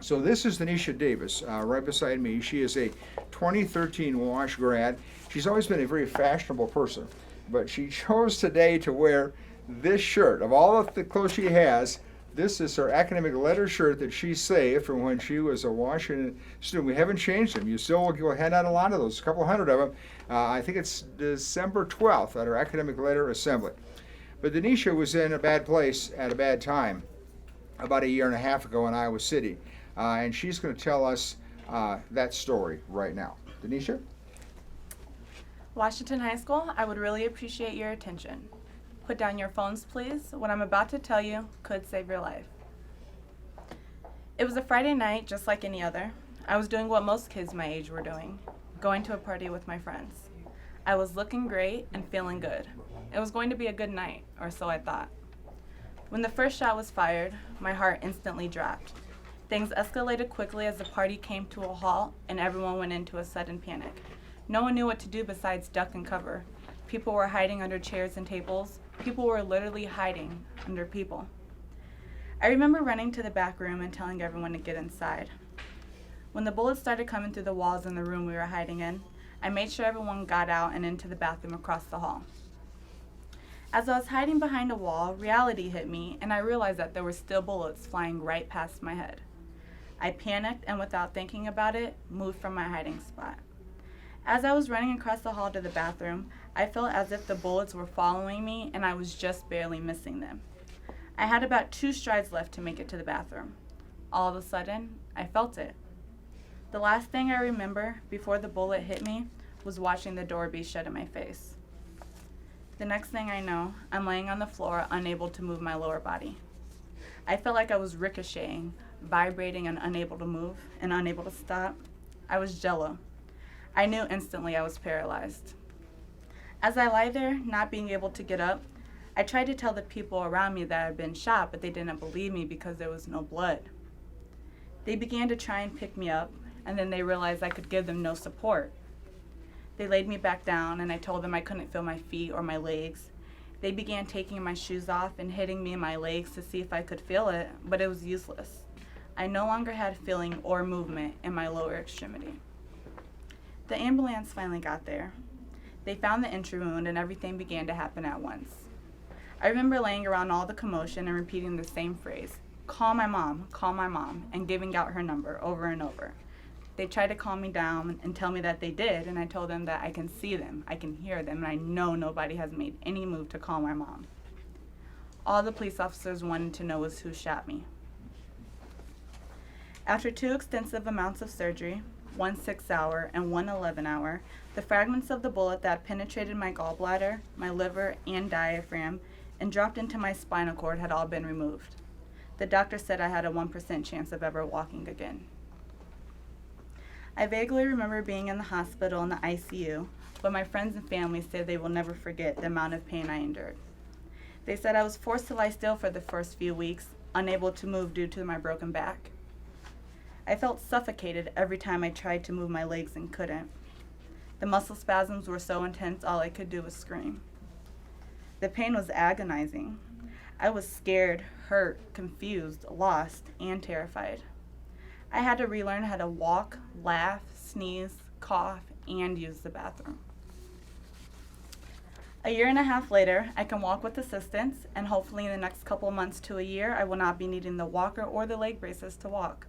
So this is Denisha Davis, right beside me. She is a 2013 Wash grad. She's always been a very fashionable person, but she chose today to wear this shirt. Of all of the clothes she has, this is her academic letter shirt that she saved from when she was a Washington student. We haven't changed them. You still will hand out a lot of those, a couple hundred of them. I think it's December 12th at our academic letter assembly. But Denisha was in a bad place at a bad time about a year and a half ago in Iowa City. And she's going to tell us that story right now. Denisha? Washington High School, I would really appreciate your attention. Put down your phones, please. What I'm about to tell you could save your life. It was a Friday night, just like any other. I was doing what most kids my age were doing, going to a party with my friends. I was looking great and feeling good. It was going to be a good night, or so I thought. When the first shot was fired, my heart instantly dropped. Things escalated quickly as the party came to a halt and everyone went into a sudden panic. No one knew what to do besides duck and cover. People were hiding under chairs and tables. People were literally hiding under people. I remember running to the back room and telling everyone to get inside. When the bullets started coming through the walls in the room we were hiding in, I made sure everyone got out and into the bathroom across the hall. As I was hiding behind a wall, reality hit me and I realized that there were still bullets flying right past my head. I panicked and without thinking about it, moved from my hiding spot. As I was running across the hall to the bathroom, I felt as if the bullets were following me and I was just barely missing them. I had about 2 strides left to make it to the bathroom. All of a sudden, I felt it. The last thing I remember before the bullet hit me was watching the door be shut in my face. The next thing I know, I'm laying on the floor, unable to move my lower body. I felt like I was ricocheting, vibrating and unable to move and unable to stop. I was jello. I knew instantly I was paralyzed. As I lie there, not being able to get up, I tried to tell the people around me that I had been shot, but they didn't believe me because there was no blood. They began to try and pick me up, and then they realized I could give them no support. They laid me back down, and I told them I couldn't feel my feet or my legs. They began taking my shoes off and hitting me in my legs to see if I could feel it, but it was useless. I no longer had feeling or movement in my lower extremity. The ambulance finally got there. They found the entry wound and everything began to happen at once. I remember laying around all the commotion and repeating the same phrase, call my mom, and giving out her number over and over. They tried to calm me down and tell me that they did, and I told them that I can see them, I can hear them, and I know nobody has made any move to call my mom. All the police officers wanted to know was who shot me. After 2 extensive amounts of surgery, 1 6-hour and 1 11-hour, the fragments of the bullet that penetrated my gallbladder, my liver, and diaphragm and dropped into my spinal cord had all been removed. The doctor said I had a 1% chance of ever walking again. I vaguely remember being in the hospital in the ICU, but my friends and family said they will never forget the amount of pain I endured. They said I was forced to lie still for the first few weeks, unable to move due to my broken back. I felt suffocated every time I tried to move my legs and couldn't. The muscle spasms were so intense all I could do was scream. The pain was agonizing. I was scared, hurt, confused, lost, and terrified. I had to relearn how to walk, laugh, sneeze, cough, and use the bathroom. A year and a half later, I can walk with assistance, and hopefully in the next couple months to a year, I will not be needing the walker or the leg braces to walk.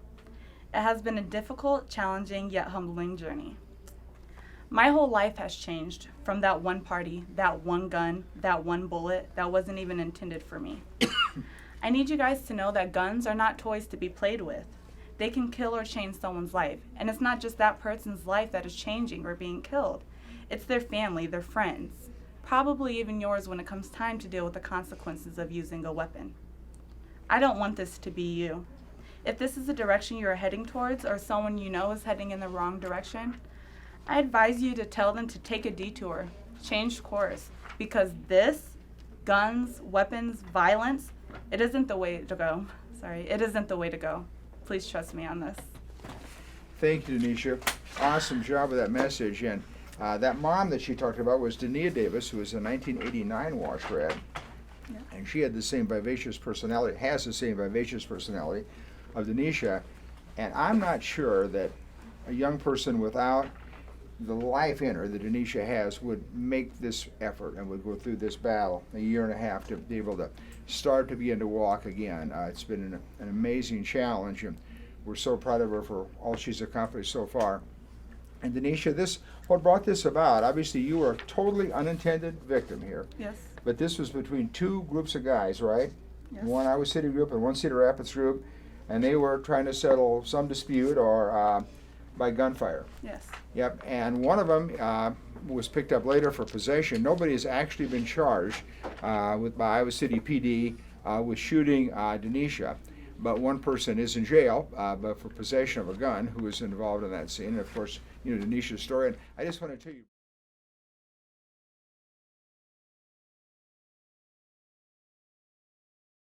It has been a difficult, challenging, yet humbling journey. My whole life has changed from that one party, that one gun, that one bullet that wasn't even intended for me. I need you guys to know that guns are not toys to be played with. They can kill or change someone's life. And it's not just that person's life that is changing or being killed. It's their family, their friends, probably even yours when it comes time to deal with the consequences of using a weapon. I don't want this to be you. If this is the direction you are heading towards or someone you know is heading in the wrong direction, I advise you to tell them to take a detour, change course, because this, guns, weapons, violence, it isn't the way to go. It isn't the way to go. Please trust me on this. Thank you, Denisha. Awesome job with that message. And that mom that she talked about was Denisha Davis, who was a 1989 Wash grad. Yeah. And she had the same vivacious personality, has the same vivacious personality of Denisha. And I'm not sure that a young person without the life in her that Denisha has would make this effort and would go through this battle a year and a half to be able to start to begin to walk again. It's been an amazing challenge, and we're so proud of her for all she's accomplished so far. And Denisha, what brought this about? Obviously, you were a totally unintended victim here, Yes. but this was between two groups of guys, right? Yes. One Iowa City group and one Cedar Rapids group, and they were trying to settle some dispute or by gunfire. Yes. Yep, and one of them was picked up later for possession. Nobody has actually been charged by Iowa City PD with shooting Denisha, but one person is in jail, but for possession of a gun, who was involved in that scene. And of course, you know Denisha's story. And I just want to tell you.